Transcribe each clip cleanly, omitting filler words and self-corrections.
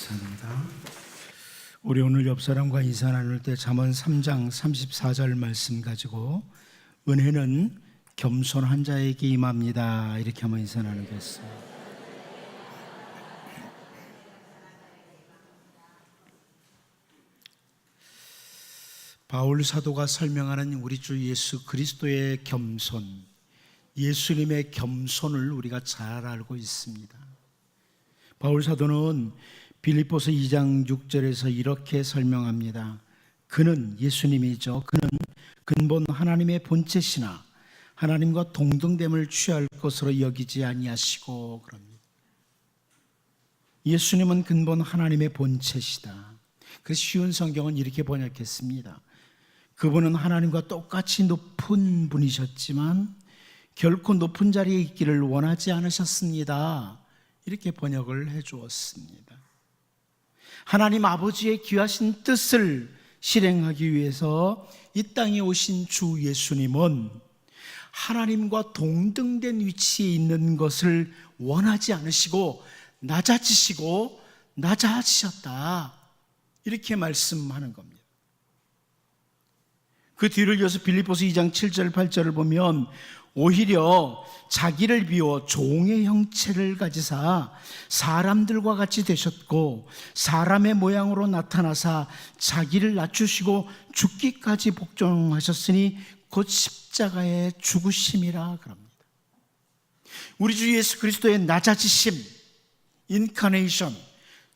감사합니다. 우리 오늘 옆 사람과 인사 나눌 때 잠언 3장 34절 말씀 가지고 은혜는 겸손한 자에게 임합니다, 이렇게 한번 인사 나누겠습니다. 바울 사도가 설명하는 우리 주 예수 그리스도의 겸손, 예수님의 겸손을 우리가 잘 알고 있습니다. 바울 사도는 빌립보서 2장 6절에서 이렇게 설명합니다. 그는, 예수님이죠, 그는 근본 하나님의 본체시나 하나님과 동등됨을 취할 것으로 여기지 아니하시고, 그럽니다. 예수님은 근본 하나님의 본체시다. 그래서 쉬운 성경은 이렇게 번역했습니다. 그분은 하나님과 똑같이 높은 분이셨지만 결코 높은 자리에 있기를 원하지 않으셨습니다, 이렇게 번역을 해 주었습니다. 하나님 아버지의 귀하신 뜻을 실행하기 위해서 이 땅에 오신 주 예수님은 하나님과 동등된 위치에 있는 것을 원하지 않으시고 낮아지셨다, 이렇게 말씀하는 겁니다. 그 뒤를 이어서 빌립보서 2장 7절 8절을 보면 오히려 자기를 비워 종의 형체를 가지사 사람들과 같이 되셨고 사람의 모양으로 나타나사 자기를 낮추시고 죽기까지 복종하셨으니 곧 십자가에 죽으심이라, 그럽니다. 우리 주 예수 그리스도의 낮아지심, 인카네이션,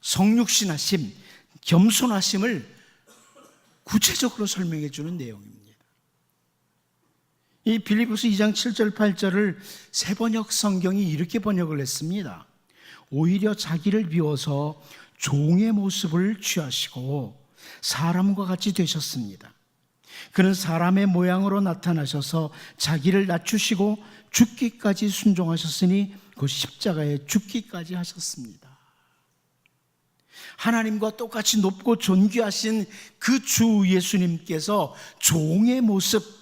성육신하심, 겸손하심을 구체적으로 설명해 주는 내용입니다. 이 빌립보서 2장 7절 8절을 새번역 성경이 이렇게 번역을 했습니다. 오히려 자기를 비워서 종의 모습을 취하시고 사람과 같이 되셨습니다. 그는 사람의 모양으로 나타나셔서 자기를 낮추시고 죽기까지 순종하셨으니 그 십자가에 죽기까지 하셨습니다. 하나님과 똑같이 높고 존귀하신 그 주 예수님께서 종의 모습,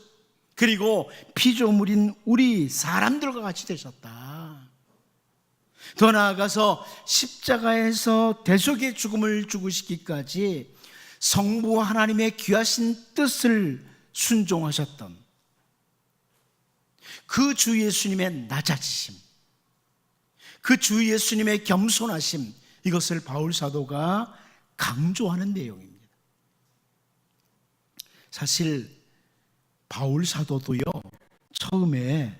그리고 피조물인 우리 사람들과 같이 되셨다. 더 나아가서 십자가에서 대속의 죽음을 죽으시기까지 성부 하나님의 귀하신 뜻을 순종하셨던 그 주 예수님의 낮아지심, 그 주 예수님의 겸손하심, 이것을 바울 사도가 강조하는 내용입니다. 사실 바울 사도도요, 처음에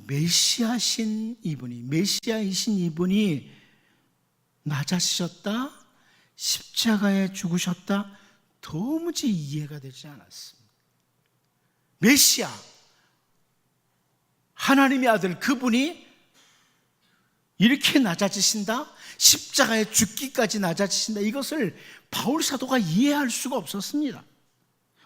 메시아이신 이분이 낮아지셨다, 십자가에 죽으셨다, 도무지 이해가 되지 않았습니다. 메시아, 하나님의 아들, 그분이 이렇게 낮아지신다, 십자가에 죽기까지 낮아지신다, 이것을 바울 사도가 이해할 수가 없었습니다.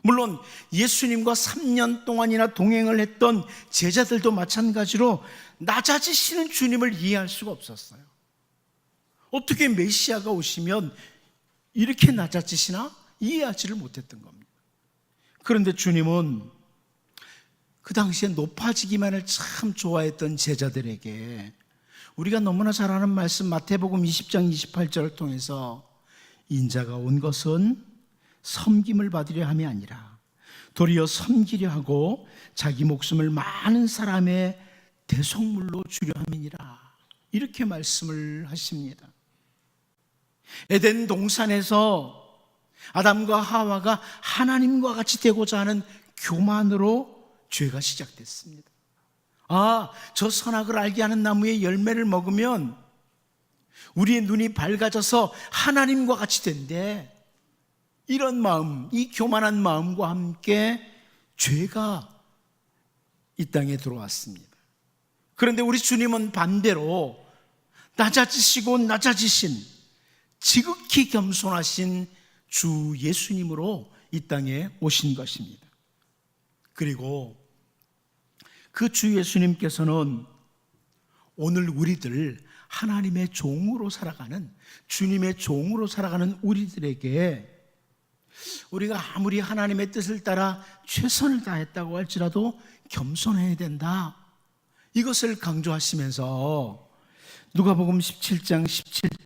물론 예수님과 3년 동안이나 동행을 했던 제자들도 마찬가지로 낮아지시는 주님을 이해할 수가 없었어요. 어떻게 메시아가 오시면 이렇게 낮아지시나 이해하지를 못했던 겁니다. 그런데 주님은 그 당시에 높아지기만을 참 좋아했던 제자들에게 우리가 너무나 잘 아는 말씀 마태복음 20장 28절을 통해서 인자가 온 것은 섬김을 받으려 함이 아니라 도리어 섬기려 하고 자기 목숨을 많은 사람의 대속물로 주려 함이니라, 이렇게 말씀을 하십니다. 에덴 동산에서 아담과 하와가 하나님과 같이 되고자 하는 교만으로 죄가 시작됐습니다. 저 선악을 알게 하는 나무의 열매를 먹으면 우리의 눈이 밝아져서 하나님과 같이 된대. 이런 마음, 이 교만한 마음과 함께 죄가 이 땅에 들어왔습니다. 그런데 우리 주님은 반대로 낮아지신 지극히 겸손하신 주 예수님으로 이 땅에 오신 것입니다. 그리고 그 주 예수님께서는 오늘 우리들 하나님의 종으로 살아가는, 주님의 종으로 살아가는 우리들에게 우리가 아무리 하나님의 뜻을 따라 최선을 다했다고 할지라도 겸손해야 된다, 이것을 강조하시면서 누가복음 17장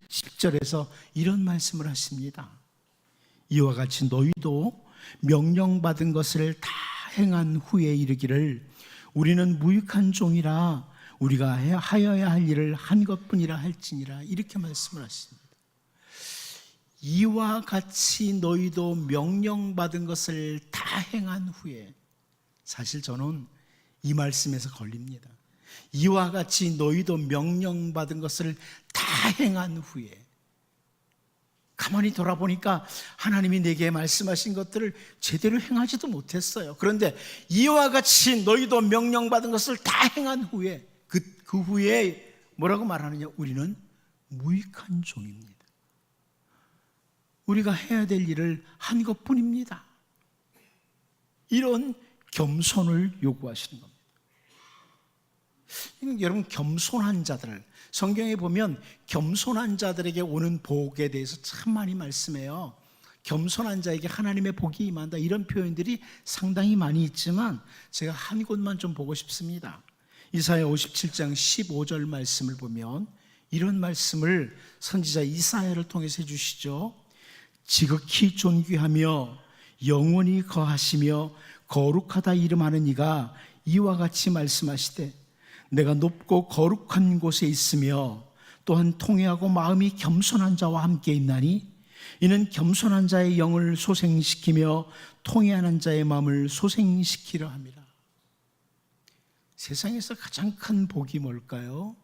10절에서 이런 말씀을 하십니다. 이와 같이 너희도 명령받은 것을 다 행한 후에 이르기를 우리는 무익한 종이라 우리가 하여야 할 일을 한 것뿐이라 할지니라, 이렇게 말씀을 하십니다. 이와 같이 너희도 명령받은 것을 다 행한 후에, 사실 저는 이 말씀에서 걸립니다. 이와 같이 너희도 명령받은 것을 다 행한 후에, 가만히 돌아보니까 하나님이 내게 말씀하신 것들을 제대로 행하지도 못했어요. 그런데 이와 같이 너희도 명령받은 것을 다 행한 후에, 그 후에 뭐라고 말하느냐? 우리는 무익한 종입니다. 우리가 해야 될 일을 한 것뿐입니다. 이런 겸손을 요구하시는 겁니다. 여러분, 겸손한 자들, 성경에 보면 겸손한 자들에게 오는 복에 대해서 참 많이 말씀해요. 겸손한 자에게 하나님의 복이 임한다, 이런 표현들이 상당히 많이 있지만 제가 한 곳만 좀 보고 싶습니다. 이사야 57장 15절 말씀을 보면 이런 말씀을 선지자 이사야를 통해서 해주시죠. 지극히 존귀하며 영원히 거하시며 거룩하다 이름하는 이가 이와 같이 말씀하시되 내가 높고 거룩한 곳에 있으며 또한 통회하고 마음이 겸손한 자와 함께 있나니 이는 겸손한 자의 영을 소생시키며 통회하는 자의 마음을 소생시키려 함이라. 세상에서 가장 큰 복이 뭘까요?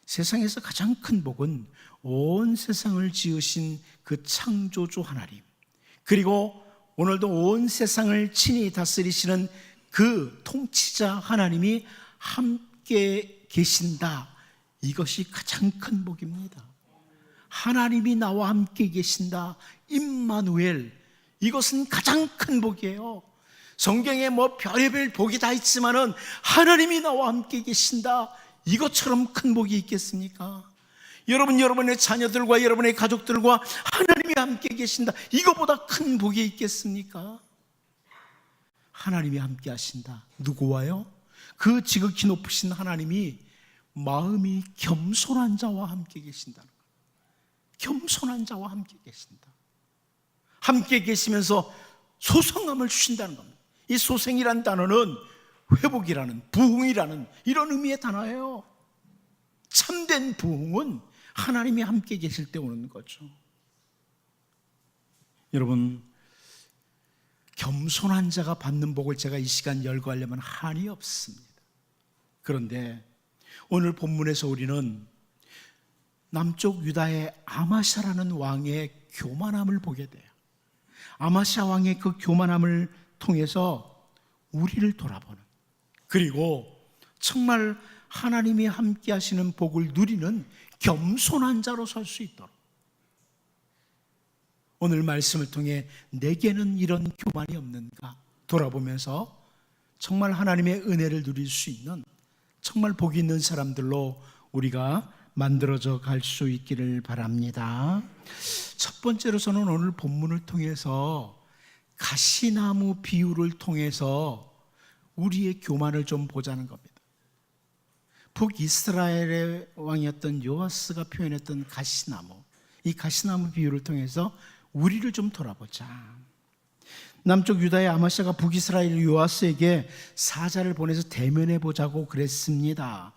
세상에서 가장 큰 복은 온 세상을 지으신 그 창조주 하나님, 그리고 오늘도 온 세상을 친히 다스리시는 그 통치자 하나님이 함께 계신다. 이것이 가장 큰 복입니다. 하나님이 나와 함께 계신다, 임마누엘, 이것은 가장 큰 복이에요. 성경에 뭐 별의별 복이 다 있지만은 하나님이 나와 함께 계신다, 이것처럼 큰 복이 있겠습니까? 여러분의 자녀들과 여러분의 가족들과 하나님이 함께 계신다, 이거보다 큰 복이 있겠습니까? 하나님이 함께 하신다. 누구와요? 그 지극히 높으신 하나님이 마음이 겸손한 자와 함께 계신다는 거예요. 겸손한 자와 함께 계신다. 함께 계시면서 소성함을 주신다는 겁니다. 이 소생이란 단어는 회복이라는, 부흥이라는 이런 의미의 단어예요. 참된 부흥은 하나님이 함께 계실 때 오는 거죠. 여러분, 겸손한 자가 받는 복을 제가 이 시간 열거하려면 한이 없습니다. 그런데 오늘 본문에서 우리는 남쪽 유다의 아마샤라는 왕의 교만함을 보게 돼요. 아마샤 왕의 그 교만함을 통해서 우리를 돌아보는, 그리고 정말 하나님이 함께 하시는 복을 누리는 겸손한 자로 설 수 있도록, 오늘 말씀을 통해 내게는 이런 교만이 없는가 돌아보면서 정말 하나님의 은혜를 누릴 수 있는 정말 복이 있는 사람들로 우리가 만들어져 갈 수 있기를 바랍니다. 첫 번째로서는 오늘 본문을 통해서 가시나무 비유를 통해서 우리의 교만을 좀 보자는 겁니다. 북이스라엘의 왕이었던 요아스가 표현했던 가시나무, 이 가시나무 비유를 통해서 우리를 좀 돌아보자. 남쪽 유다의 아마샤가 북이스라엘 요아스에게 사자를 보내서 대면해 보자고 그랬습니다.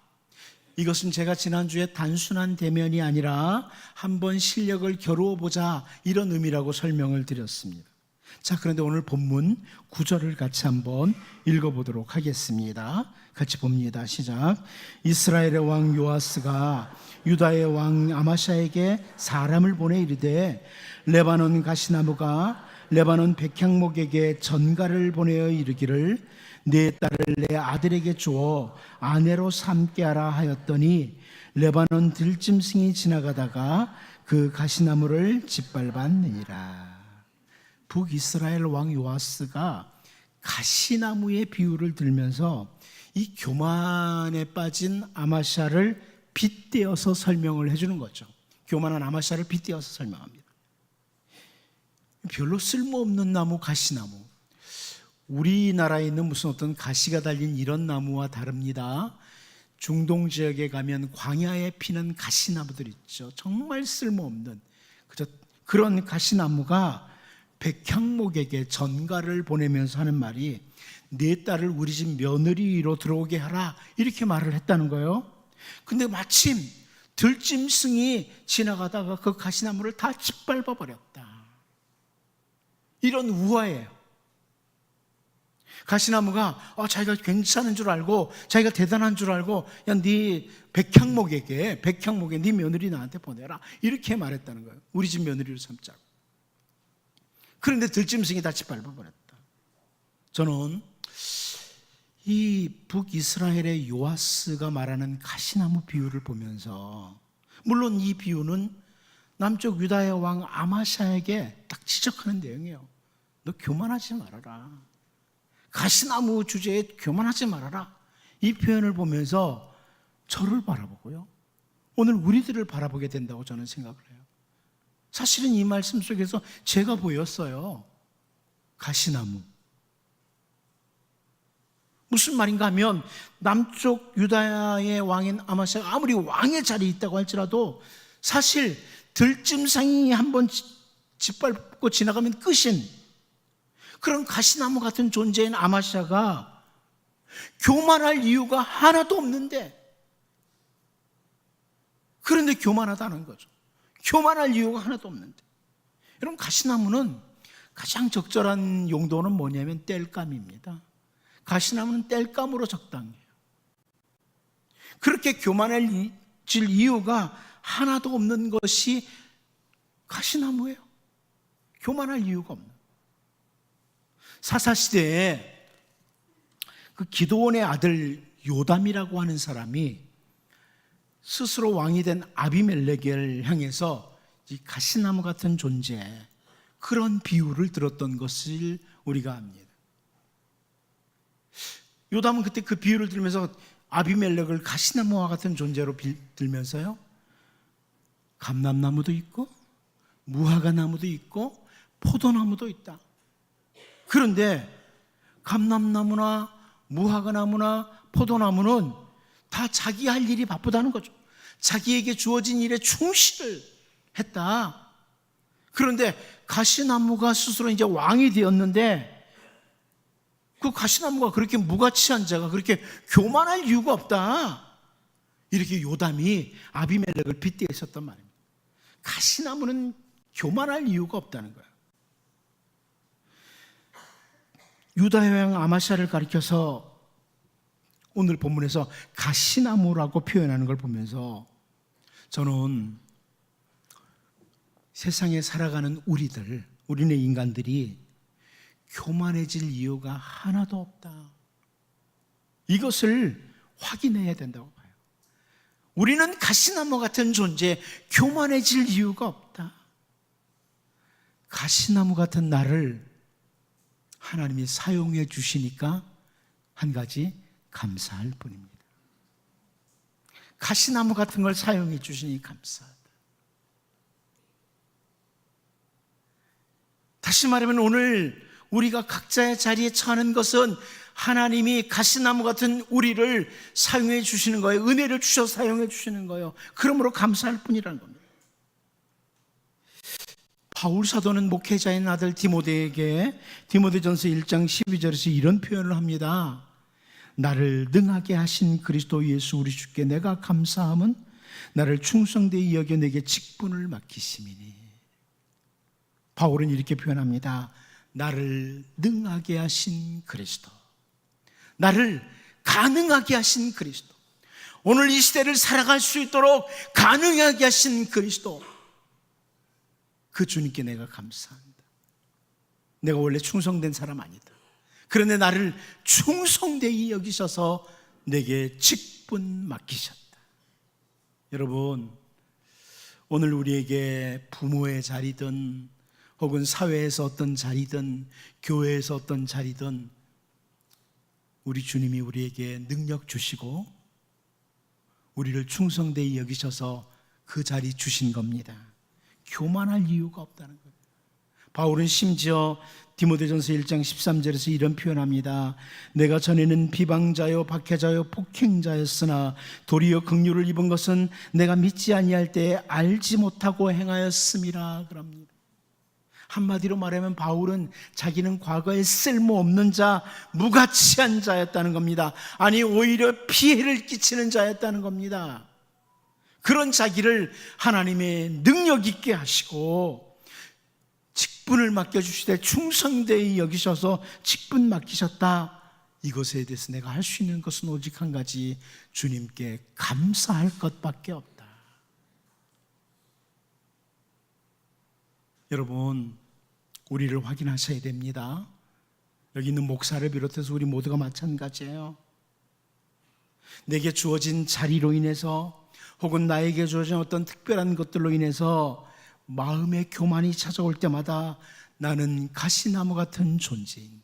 이것은 제가 지난주에 단순한 대면이 아니라 한번 실력을 겨루어 보자, 이런 의미라고 설명을 드렸습니다. 자, 그런데 오늘 본문 9절을 같이 한번 읽어보도록 하겠습니다. 같이 봅니다. 시작. 이스라엘의 왕 요아스가 유다의 왕 아마샤에게 사람을 보내 이르되 레바논 가시나무가 레바논 백향목에게 전가를 보내어 이르기를 내 딸을 내 아들에게 주어 아내로 삼게 하라 하였더니 레바논 들짐승이 지나가다가 그 가시나무를 짓밟았느니라. 북이스라엘 왕 요아스가 가시나무의 비유를 들면서 이 교만에 빠진 아마샤를 빗대어서 설명을 해주는 거죠. 교만한 아마샤를 빗대어서 설명합니다. 별로 쓸모없는 나무, 가시나무. 우리나라에 있는 무슨 어떤 가시가 달린 이런 나무와 다릅니다. 중동 지역에 가면 광야에 피는 가시나무들 있죠. 정말 쓸모없는 그런 가시나무가 백향목에게 전가를 보내면서 하는 말이 내 딸을 우리 집 며느리로 들어오게 하라, 이렇게 말을 했다는 거예요. 근데 마침 들짐승이 지나가다가 그 가시나무를 다 짓밟아 버렸다. 이런 우화예요. 가시나무가 자기가 괜찮은 줄 알고, 자기가 대단한 줄 알고, 야, 네 백향목에 네 며느리 나한테 보내라, 이렇게 말했다는 거예요. 우리 집 며느리로 삼자고. 그런데 들짐승이 다 짓밟아 버렸다. 저는 이 북이스라엘의 요아스가 말하는 가시나무 비유를 보면서, 물론 이 비유는 남쪽 유다의 왕 아마샤에게 딱 지적하는 내용이에요. 너 교만하지 말아라. 가시나무 주제에 교만하지 말아라. 이 표현을 보면서 저를 바라보고요, 오늘 우리들을 바라보게 된다고 저는 생각을 해요. 사실은 이 말씀 속에서 제가 보였어요. 가시나무. 무슨 말인가 하면, 남쪽 유다의 왕인 아마샤가 아무리 왕의 자리에 있다고 할지라도 사실 들짐승이 한번 짓밟고 지나가면 끝인 그런 가시나무 같은 존재인 아마샤가 교만할 이유가 하나도 없는데, 그런데 교만하다는 거죠. 교만할 이유가 하나도 없는데. 여러분, 가시나무는 가장 적절한 용도는 뭐냐면 땔감입니다. 가시나무는 땔감으로 적당해요. 그렇게 교만해질 이유가 하나도 없는 것이 가시나무예요. 교만할 이유가 없는. 사사시대에 그 기드온의 아들 요담이라고 하는 사람이 스스로 왕이 된 아비멜렉을 향해서 이 가시나무 같은 존재, 그런 비유를 들었던 것을 우리가 압니다. 요담은 그때 그 비유를 들으면서 아비멜렉을 가시나무와 같은 존재로 들면서요, 감람나무도 있고 무화과나무도 있고 포도나무도 있다. 그런데 감람나무나 무화과나무나 포도나무는 다 자기 할 일이 바쁘다는 거죠. 자기에게 주어진 일에 충실을 했다. 그런데 가시나무가 스스로 이제 왕이 되었는데, 그 가시나무가 그렇게 무가치한 자가 그렇게 교만할 이유가 없다, 이렇게 요담이 아비멜렉을 빗대어 있었단 말입니다. 가시나무는 교만할 이유가 없다는 거예요. 유다의 왕 아마샤를 가리켜서 오늘 본문에서 가시나무라고 표현하는 걸 보면서 저는 세상에 살아가는 우리네 인간들이 교만해질 이유가 하나도 없다, 이것을 확인해야 된다고 봐요. 우리는 가시나무 같은 존재, 교만해질 이유가 없다. 가시나무 같은 나를 하나님이 사용해 주시니까 한 가지 감사할 뿐입니다. 가시나무 같은 걸 사용해 주시니 감사하다. 다시 말하면 오늘 우리가 각자의 자리에 처하는 것은 하나님이 가시나무 같은 우리를 사용해 주시는 거예요. 은혜를 주셔서 사용해 주시는 거예요. 그러므로 감사할 뿐이라는 겁니다. 바울 사도는 목회자인 아들 디모데에게 디모데전서 1장 12절에서 이런 표현을 합니다. 나를 능하게 하신 그리스도 예수 우리 주께 내가 감사함은 나를 충성되이 여겨 내게 직분을 맡기심이니. 바울은 이렇게 표현합니다. 나를 능하게 하신 그리스도, 나를 가능하게 하신 그리스도, 오늘 이 시대를 살아갈 수 있도록 가능하게 하신 그리스도, 그 주님께 내가 감사합니다. 내가 원래 충성된 사람 아니다. 그런데 나를 충성되이 여기셔서 내게 직분 맡기셨다. 여러분, 오늘 우리에게 부모의 자리든 혹은 사회에서 어떤 자리든 교회에서 어떤 자리든 우리 주님이 우리에게 능력 주시고 우리를 충성되이 여기셔서 그 자리 주신 겁니다. 교만할 이유가 없다는 거예요. 바울은 심지어 디모데전서 1장 13절에서 이런 표현합니다. 내가 전에는 비방자요 박해자요 폭행자였으나 도리어 긍휼을 입은 것은 내가 믿지 아니할 때에 알지 못하고 행하였음이라 그럽니다. 한마디로 말하면 바울은 자기는 과거에 쓸모없는 자, 무가치한 자였다는 겁니다. 아니 오히려 피해를 끼치는 자였다는 겁니다. 그런 자기를 하나님의 능력 있게 하시고 직분을 맡겨주시되 충성되이 여기셔서 직분 맡기셨다. 이것에 대해서 내가 할 수 있는 것은 오직 한 가지, 주님께 감사할 것밖에 없다. 여러분, 우리를 확인하셔야 됩니다. 여기 있는 목사를 비롯해서 우리 모두가 마찬가지예요. 내게 주어진 자리로 인해서 혹은 나에게 주어진 어떤 특별한 것들로 인해서 마음의 교만이 찾아올 때마다 나는 가시나무 같은 존재인데,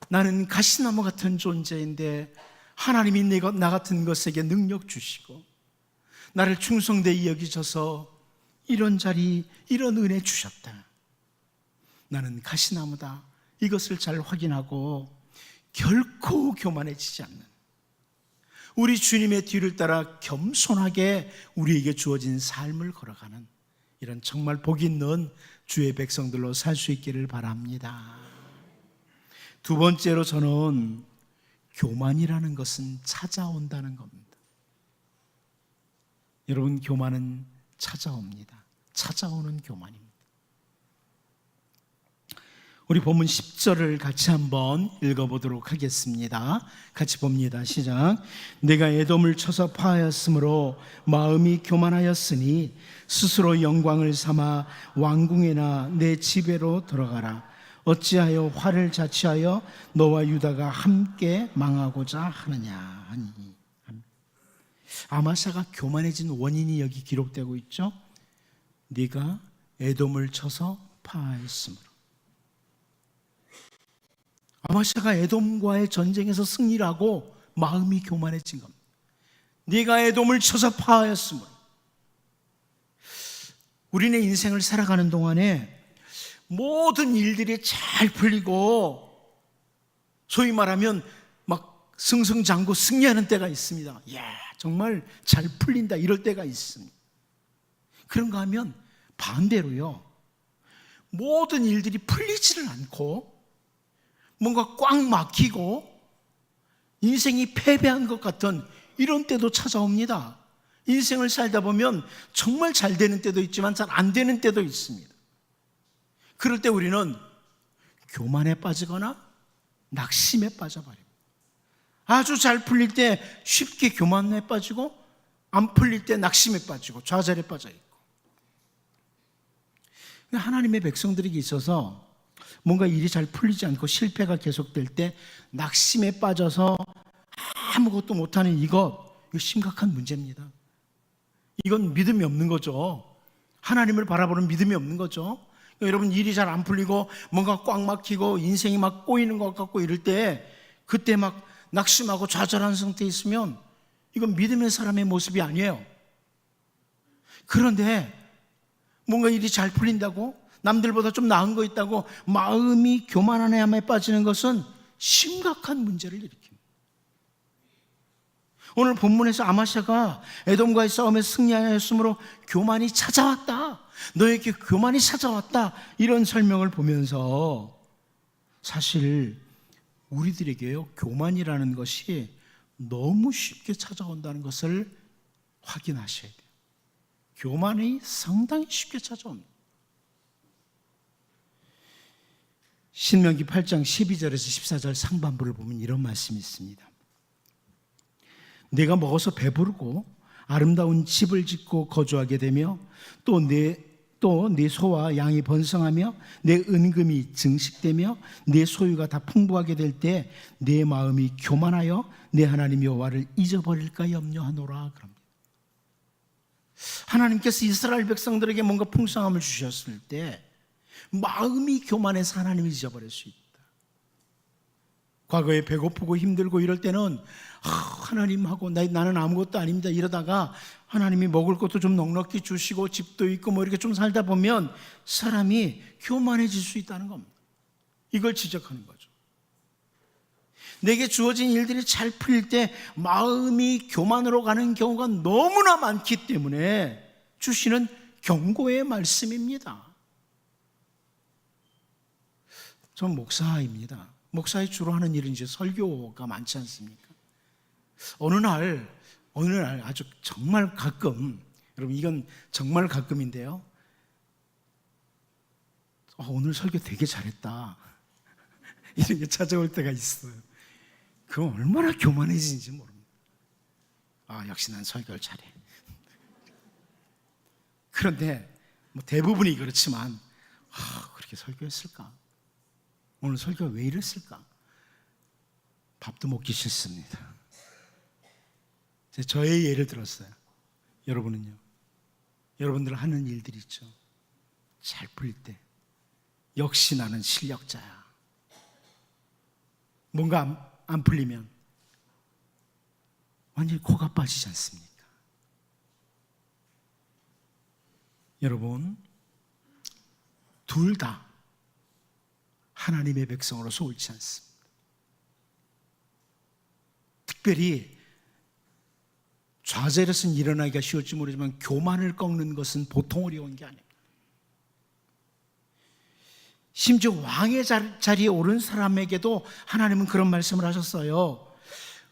나는 가시나무 같은 존재인데 하나님이 나 같은 것에게 능력 주시고 나를 충성되이 여기셔서 이런 자리, 이런 은혜 주셨다. 나는 가시나무다. 이것을 잘 확인하고 결코 교만해지지 않는, 우리 주님의 뒤를 따라 겸손하게 우리에게 주어진 삶을 걸어가는 이런 정말 복 있는 주의 백성들로 살 수 있기를 바랍니다. 두 번째로 저는 교만이라는 것은 찾아온다는 겁니다. 여러분, 교만은 찾아옵니다. 찾아오는 교만입니다. 우리 본문 10절을 같이 한번 읽어보도록 하겠습니다. 같이 봅니다. 시작. 내가 에돔을 쳐서 파하였으므로 마음이 교만하였으니 스스로 영광을 삼아 왕궁에나 내 집에로 들어가라. 어찌하여 화를 자취하여 너와 유다가 함께 망하고자 하느냐 하니. 아마샤가 교만해진 원인이 여기 기록되고 있죠. 네가 에돔을 쳐서 파하였으므로. 아마샤가 에돔과의 전쟁에서 승리를 하고 마음이 교만해진 겁니다. 네가 에돔을 쳐서 파하였으므로. 우리네 인생을 살아가는 동안에 모든 일들이 잘 풀리고 소위 말하면 막 승승장구 승리하는 때가 있습니다. 이야, 정말 잘 풀린다 이럴 때가 있습니다. 그런가 하면 반대로요, 모든 일들이 풀리지를 않고 뭔가 꽉 막히고 인생이 패배한 것 같은 이런 때도 찾아옵니다. 인생을 살다 보면 정말 잘 되는 때도 있지만 잘 안 되는 때도 있습니다. 그럴 때 우리는 교만에 빠지거나 낙심에 빠져버립니다. 아주 잘 풀릴 때 쉽게 교만에 빠지고 안 풀릴 때 낙심에 빠지고 좌절에 빠져있고. 하나님의 백성들에게 있어서 뭔가 일이 잘 풀리지 않고 실패가 계속될 때 낙심에 빠져서 아무것도 못하는 이거 심각한 문제입니다. 이건 믿음이 없는 거죠. 하나님을 바라보는 믿음이 없는 거죠. 여러분, 일이 잘 안 풀리고 뭔가 꽉 막히고 인생이 막 꼬이는 것 같고 이럴 때 그때 막 낙심하고 좌절한 상태에 있으면 이건 믿음의 사람의 모습이 아니에요. 그런데 뭔가 일이 잘 풀린다고, 남들보다 좀 나은 거 있다고 마음이 교만한 애함에 빠지는 것은 심각한 문제를 일으킵니다. 오늘 본문에서 아마샤가 에돔과의 싸움에서 승리하였으므로 교만이 찾아왔다, 너에게 교만이 찾아왔다, 이런 설명을 보면서 사실 우리들에게요, 교만이라는 것이 너무 쉽게 찾아온다는 것을 확인하셔야 돼요. 교만이 상당히 쉽게 찾아옵니다. 신명기 8장 12절에서 14절 상반부를 보면 이런 말씀이 있습니다. 내가 먹어서 배부르고 아름다운 집을 짓고 거주하게 되며 또 내 소와 양이 번성하며 내 은금이 증식되며 내 소유가 다 풍부하게 될 때 내 마음이 교만하여 내 하나님 여호와를 잊어버릴까 염려하노라 그럽니다. 하나님께서 이스라엘 백성들에게 뭔가 풍성함을 주셨을 때 마음이 교만해서 하나님을 잊어버릴 수 있다. 과거에 배고프고 힘들고 이럴 때는 하나님하고 나는 아무것도 아닙니다 이러다가 하나님이 먹을 것도 좀 넉넉히 주시고 집도 있고 뭐 이렇게 좀 살다 보면 사람이 교만해질 수 있다는 겁니다. 이걸 지적하는 거죠. 내게 주어진 일들이 잘 풀릴 때 마음이 교만으로 가는 경우가 너무나 많기 때문에 주시는 경고의 말씀입니다. 전 목사입니다. 목사의 주로 하는 일은 이제 설교가 많지 않습니까? 어느 날 아주 정말 가끔, 여러분 이건 정말 가끔인데요. 오늘 설교 되게 잘했다 이런 게 찾아올 때가 있어요. 그건 얼마나 교만해지는지 모릅니다. 역시 난 설교를 잘해. 그런데 뭐 대부분이 그렇지만 그렇게 설교했을까? 오늘 설교가 왜 이랬을까? 밥도 먹기 싫습니다. 저의 예를 들었어요. 여러분은요? 여러분들 하는 일들이 있죠. 잘 풀릴 때 역시 나는 실력자야. 뭔가 안 풀리면 완전히 코가 빠지지 않습니까? 여러분, 둘 다 하나님의 백성으로서 옳지 않습니다. 특별히 좌절에서는 일어나기가 쉬울지 모르지만 교만을 꺾는 것은 보통 어려운 게 아닙니다. 심지어 왕의 자리에 오른 사람에게도 하나님은 그런 말씀을 하셨어요.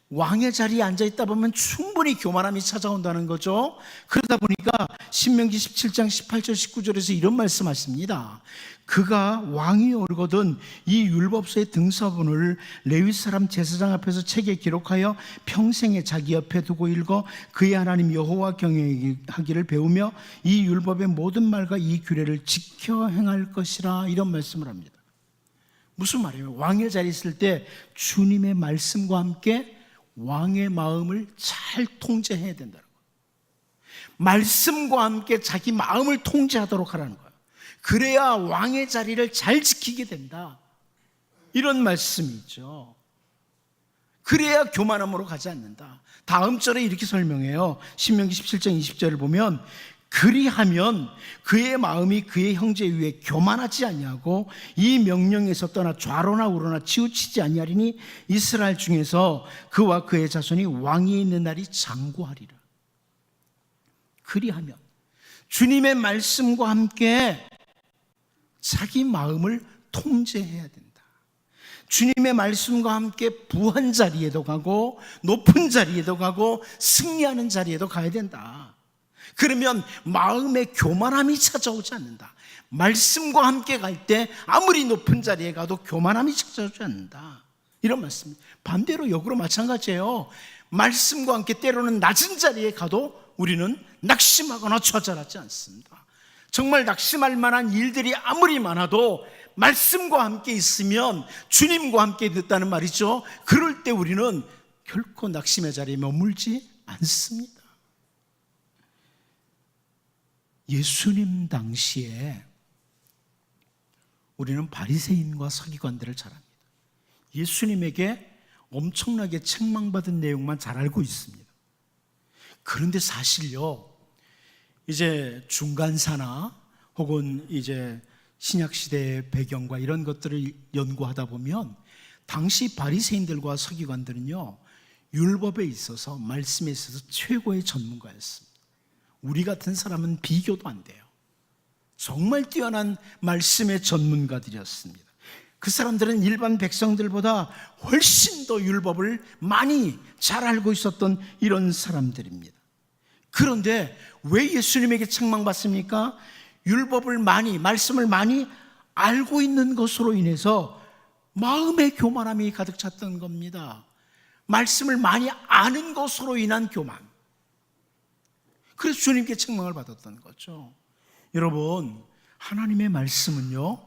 왕의 자리에 앉아있다 보면 충분히 교만함이 찾아온다는 거죠. 그러다 보니까 신명기 17장 18절 19절에서 이런 말씀하십니다. 그가 왕이 오르거든 이 율법서의 등서본을 레위 사람 제사장 앞에서 책에 기록하여 평생에 자기 옆에 두고 읽어 그의 하나님 여호와 경외하기를 배우며 이 율법의 모든 말과 이 규례를 지켜 행할 것이라, 이런 말씀을 합니다. 무슨 말이에요? 왕의 자리에 있을 때 주님의 말씀과 함께 왕의 마음을 잘 통제해야 된다는 거예요. 말씀과 함께 자기 마음을 통제하도록 하라는 거예요. 그래야 왕의 자리를 잘 지키게 된다, 이런 말씀이죠. 그래야 교만함으로 가지 않는다. 다음 절에 이렇게 설명해요. 신명기 17장 20절을 보면 그리하면 그의 마음이 그의 형제 위에 교만하지 아니하고 이 명령에서 떠나 좌로나 우로나 치우치지 아니하리니 이스라엘 중에서 그와 그의 자손이 왕이 있는 날이 장구하리라. 그리하면 주님의 말씀과 함께 자기 마음을 통제해야 된다. 주님의 말씀과 함께 부한 자리에도 가고 높은 자리에도 가고 승리하는 자리에도 가야 된다. 그러면 마음에 교만함이 찾아오지 않는다. 말씀과 함께 갈 때 아무리 높은 자리에 가도 교만함이 찾아오지 않는다, 이런 말씀입니다. 반대로 역으로 마찬가지예요. 말씀과 함께 때로는 낮은 자리에 가도 우리는 낙심하거나 좌절하지 않습니다. 정말 낙심할 만한 일들이 아무리 많아도 말씀과 함께 있으면, 주님과 함께 있다는 말이죠. 그럴 때 우리는 결코 낙심의 자리에 머물지 않습니다. 예수님 당시에 우리는 바리새인과 서기관들을 잘 압니다. 예수님에게 엄청나게 책망받은 내용만 잘 알고 있습니다. 그런데 사실요, 이제 중간사나 혹은 이제 신약시대의 배경과 이런 것들을 연구하다 보면 당시 바리새인들과 서기관들은요, 율법에 있어서, 말씀에 있어서 최고의 전문가였습니다. 우리 같은 사람은 비교도 안 돼요. 정말 뛰어난 말씀의 전문가들이었습니다. 그 사람들은 일반 백성들보다 훨씬 더 율법을 많이 잘 알고 있었던 이런 사람들입니다. 그런데 왜 예수님에게 책망받습니까? 율법을 많이, 말씀을 많이 알고 있는 것으로 인해서 마음의 교만함이 가득 찼던 겁니다. 말씀을 많이 아는 것으로 인한 교만. 그래서 주님께 책망을 받았던 거죠. 여러분, 하나님의 말씀은요,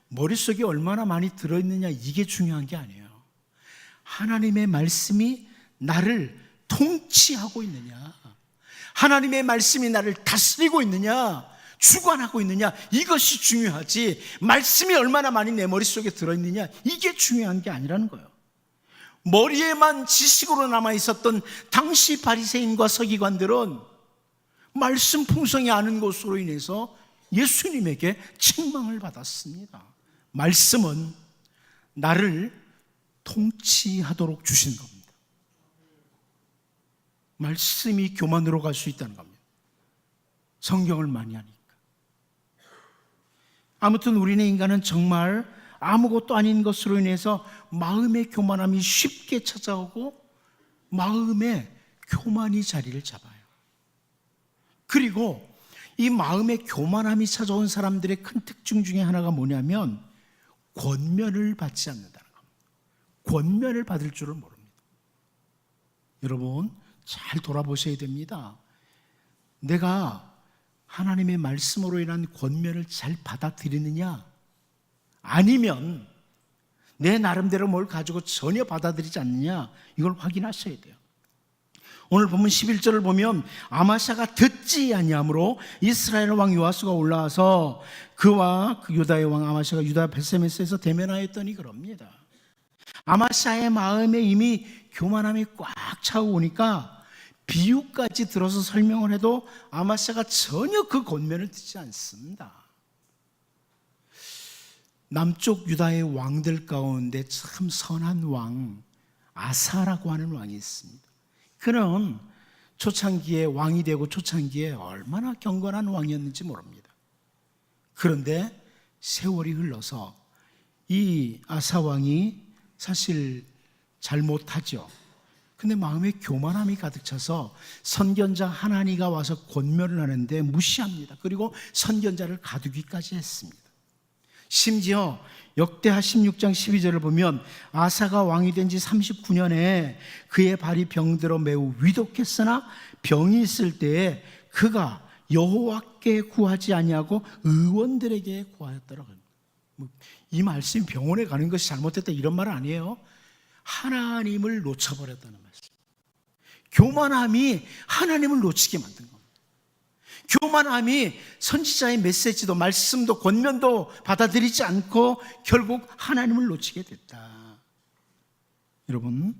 머릿속에 얼마나 많이 들어있느냐, 이게 중요한 게 아니에요. 하나님의 말씀이 나를 통치하고 있느냐, 하나님의 말씀이 나를 다스리고 있느냐, 주관하고 있느냐, 이것이 중요하지, 말씀이 얼마나 많이 내 머릿속에 들어있느냐, 이게 중요한 게 아니라는 거예요. 머리에만 지식으로 남아 있었던 당시 바리새인과 서기관들은 말씀 풍성히 아는 것으로 인해서 예수님에게 책망을 받았습니다. 말씀은 나를 통치하도록 주신 겁니다. 말씀이 교만으로 갈 수 있다는 겁니다. 성경을 많이 하니까. 아무튼 우리네 인간은 정말 아무것도 아닌 것으로 인해서 마음의 교만함이 쉽게 찾아오고 마음의 교만이 자리를 잡아요. 그리고 이 마음의 교만함이 찾아온 사람들의 큰 특징 중에 하나가 뭐냐면 권면을 받지 않는다는 겁니다. 권면을 받을 줄을 모릅니다. 여러분 잘 돌아보셔야 됩니다. 내가 하나님의 말씀으로 인한 권면을 잘 받아들이느냐, 아니면 내 나름대로 뭘 가지고 전혀 받아들이지 않느냐, 이걸 확인하셔야 돼요. 오늘 보면 11절을 보면 아마샤가 듣지 아니하므로 이스라엘 왕 요아스가 올라와서 그와 유다의 왕 아마샤가 유다 베세메스에서 대면하였더니 그럽니다. 아마샤의 마음에 이미 교만함이 꽉 차오니까 비유까지 들어서 설명을 해도 아마샤가 전혀 그 권면을 듣지 않습니다. 남쪽 유다의 왕들 가운데 참 선한 왕 아사라고 하는 왕이 있습니다. 그는 초창기에 왕이 되고 초창기에 얼마나 경건한 왕이었는지 모릅니다. 그런데 세월이 흘러서 이 아사 왕이 사실 잘못하죠. 근데 마음에 교만함이 가득 차서 선견자 하나니가 와서 권면을 하는데 무시합니다. 그리고 선견자를 가두기까지 했습니다. 심지어 역대하 16장 12절을 보면 아사가 왕이 된 지 39년에 그의 발이 병들어 매우 위독했으나 병이 있을 때에 그가 여호와께 구하지 아니하고 의원들에게 구하였더라고요. 이 말씀이 병원에 가는 것이 잘못됐다 이런 말은 아니에요. 하나님을 놓쳐버렸다는 말씀. 교만함이 하나님을 놓치게 만든 겁니다. 교만함이 선지자의 메시지도 말씀도 권면도 받아들이지 않고 결국 하나님을 놓치게 됐다. 여러분,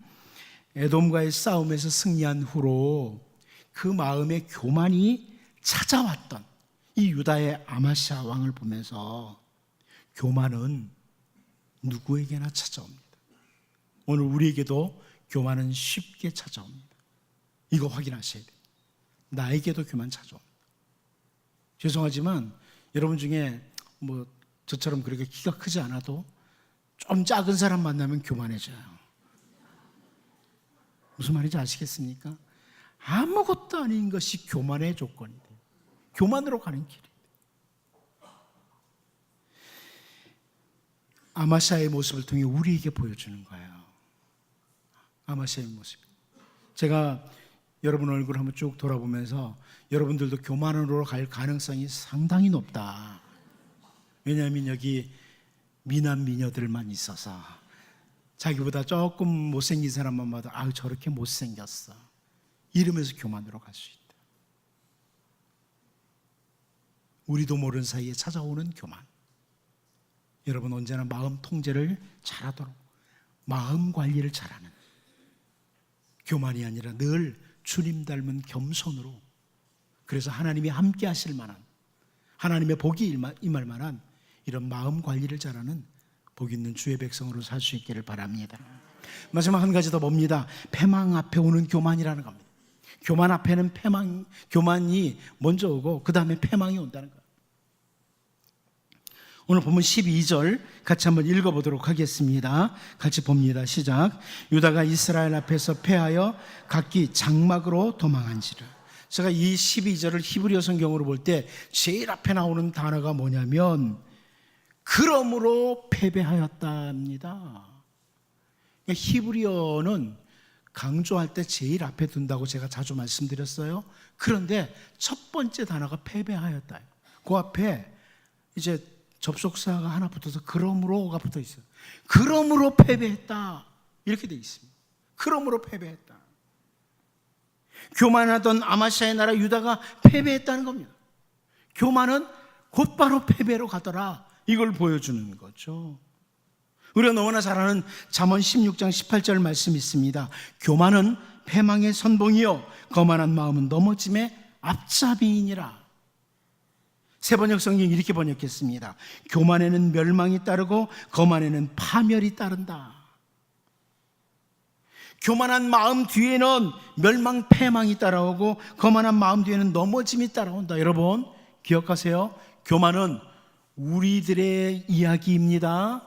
에돔과의 싸움에서 승리한 후로 그 마음의 교만이 찾아왔던 이 유다의 아마샤 왕을 보면서 교만은 누구에게나 찾아옵니다. 오늘 우리에게도 교만은 쉽게 찾아옵니다. 이거 확인하셔야 돼요. 나에게도 교만 찾아옵니다. 죄송하지만 여러분 중에 뭐 저처럼 그렇게 키가 크지 않아도 좀 작은 사람 만나면 교만해져요. 무슨 말인지 아시겠습니까? 아무것도 아닌 것이 교만의 조건이 돼요. 교만으로 가는 길이. 아마샤의 모습을 통해 우리에게 보여주는 거예요. 아마샤의 모습. 제가 여러분 얼굴 한번 쭉 돌아보면서 여러분들도 교만으로 갈 가능성이 상당히 높다. 왜냐하면 여기 미남 미녀들만 있어서 자기보다 조금 못생긴 사람만 봐도 아유 저렇게 못생겼어 이러면서 교만으로 갈 수 있다. 우리도 모르는 사이에 찾아오는 교만. 여러분 언제나 마음 통제를 잘하도록 마음 관리를 잘하는, 교만이 아니라 늘 주님 닮은 겸손으로, 그래서 하나님이 함께 하실 만한, 하나님의 복이 임할 만한 이런 마음 관리를 잘하는 복 있는 주의 백성으로 살 수 있기를 바랍니다. 마지막 한 가지 더 봅니다. 패망 앞에 오는 교만이라는 겁니다. 교만 앞에는 교만이 먼저 오고 그 다음에 패망이 온다는 거예요. 오늘 보면 12절 같이 한번 읽어보도록 하겠습니다. 같이 봅니다. 시작. 유다가 이스라엘 앞에서 패하여 각기 장막으로 도망한지라. 제가 이 12절을 히브리어 성경으로 볼 때 제일 앞에 나오는 단어가 뭐냐면 그러므로 패배하였답니다. 그러니까 히브리어는 강조할 때 제일 앞에 둔다고 제가 자주 말씀드렸어요. 그런데 첫 번째 단어가 패배하였다. 그 앞에 이제 접속사가 하나 붙어서 그러므로가 붙어 있어요. 그러므로 패배했다 이렇게 되어 있습니다. 그러므로 패배했다. 교만하던 아마샤의 나라 유다가 패배했다는 겁니다. 교만은 곧바로 패배로 가더라, 이걸 보여주는 거죠. 우리가 너무나 잘 아는 잠언 16장 18절 말씀이 있습니다. 교만은 패망의 선봉이요 거만한 마음은 넘어짐의 앞잡이이니라. 세번역 성경 이렇게 번역했습니다. 교만에는 멸망이 따르고 거만에는 파멸이 따른다. 교만한 마음 뒤에는 멸망, 패망이 따라오고 거만한 마음 뒤에는 넘어짐이 따라온다. 여러분 기억하세요. 교만은 우리들의 이야기입니다.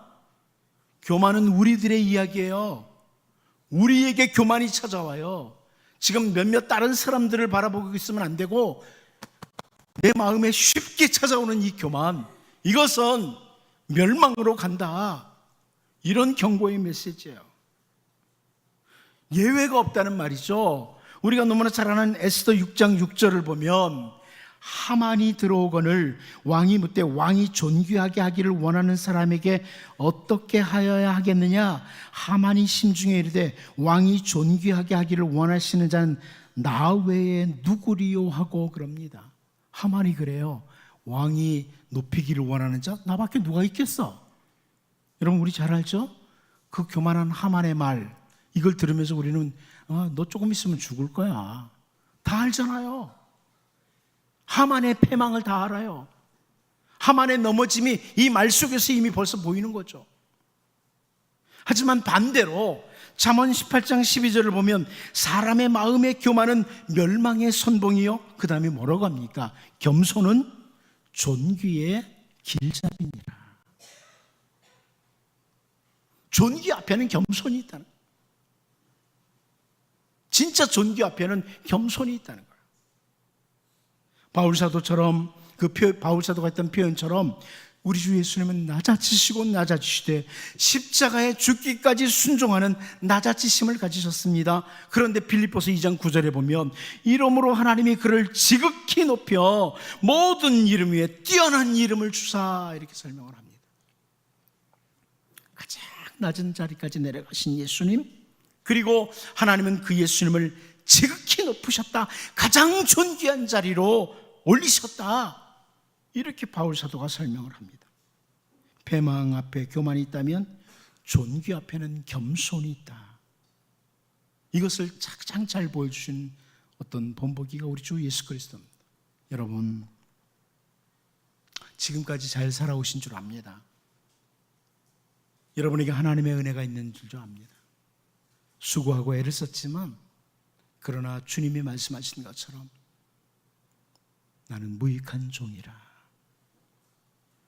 교만은 우리들의 이야기예요. 우리에게 교만이 찾아와요. 지금 몇몇 다른 사람들을 바라보고 있으면 안 되고 내 마음에 쉽게 찾아오는 이 교만, 이것은 멸망으로 간다. 이런 경고의 메시지예요. 예외가 없다는 말이죠. 우리가 너무나 잘 아는 에스더 6장 6절을 보면 하만이 들어오거늘 왕이 묻되 왕이 존귀하게 하기를 원하는 사람에게 어떻게 하여야 하겠느냐. 하만이 심중에 이르되 왕이 존귀하게 하기를 원하시는 자는 나 외에 누구리요 하고 그럽니다. 하만이 그래요. 왕이 높이기를 원하는 자 나밖에 누가 있겠어. 여러분 우리 잘 알죠? 그 교만한 하만의 말, 이걸 들으면서 우리는 너 조금 있으면 죽을 거야. 다 알잖아요. 하만의 패망을 다 알아요. 하만의 넘어짐이 이 말 속에서 이미 벌써 보이는 거죠. 하지만 반대로 잠언 18장 12절을 보면 사람의 마음의 교만은 멸망의 선봉이요 그 다음에 뭐라고 합니까? 겸손은 존귀의 길잡이니라. 존귀 앞에는 겸손이 있다는 거예요. 진짜 존귀 앞에는 겸손이 있다는 거예요. 바울사도처럼 바울사도가 했던 표현처럼 우리 주 예수님은 낮아지시고 낮아지시되 십자가에 죽기까지 순종하는 낮아지심을 가지셨습니다. 그런데 빌립보서 2장 9절에 보면 이름으로 하나님이 그를 지극히 높여 모든 이름 위에 뛰어난 이름을 주사 이렇게 설명을 합니다. 가장 낮은 자리까지 내려가신 예수님, 그리고 하나님은 그 예수님을 지극히 높으셨다. 가장 존귀한 자리로 올리셨다. 이렇게 바울사도가 설명을 합니다. 패망 앞에 교만이 있다면 존귀 앞에는 겸손이 있다. 이것을 가장 잘 보여주신 어떤 본보기가 우리 주 예수 그리스도입니다. 여러분 지금까지 잘 살아오신 줄 압니다. 여러분에게 하나님의 은혜가 있는 줄도 압니다. 수고하고 애를 썼지만 그러나 주님이 말씀하신 것처럼 나는 무익한 종이라.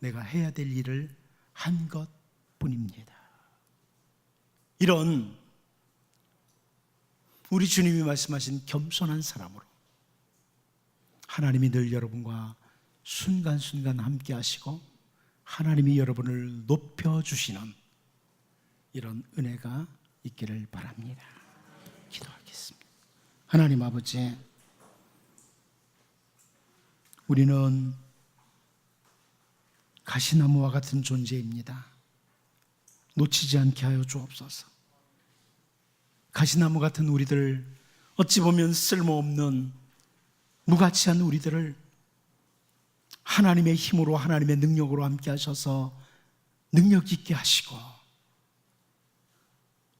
내가 해야 될 일을 한 것뿐입니다. 이런 우리 주님이 말씀하신 겸손한 사람으로 하나님이 늘 여러분과 순간순간 함께 하시고 하나님이 여러분을 높여주시는 이런 은혜가 있기를 바랍니다. 기도하겠습니다. 하나님 아버지, 우리는 가시나무와 같은 존재입니다. 놓치지 않게 하여 주옵소서. 가시나무 같은 우리들, 어찌 보면 쓸모없는 무가치한 우리들을 하나님의 힘으로 하나님의 능력으로 함께 하셔서 능력 있게 하시고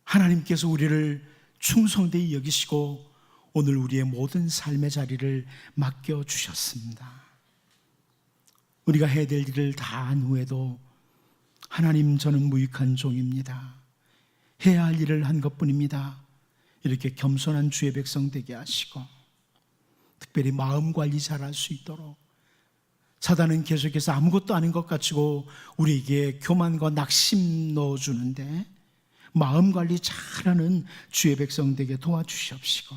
하나님께서 우리를 충성되이 여기시고 오늘 우리의 모든 삶의 자리를 맡겨주셨습니다. 우리가 해야 될 일을 다 한 후에도 하나님 저는 무익한 종입니다. 해야 할 일을 한 것뿐입니다. 이렇게 겸손한 주의 백성 되게 하시고 특별히 마음 관리 잘할 수 있도록 사단은 계속해서 아무것도 아닌 것 가지고 우리에게 교만과 낙심 넣어주는데 마음 관리 잘하는 주의 백성 되게 도와주시옵시고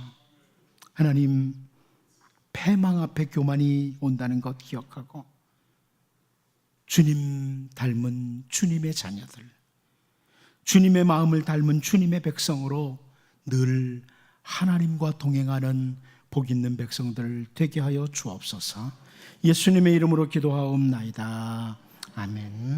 하나님 패망 앞에 교만이 온다는 것 기억하고 주님 닮은 주님의 자녀들, 주님의 마음을 닮은 주님의 백성으로 늘 하나님과 동행하는 복 있는 백성들 되게 하여 주옵소서. 예수님의 이름으로 기도하옵나이다. 아멘.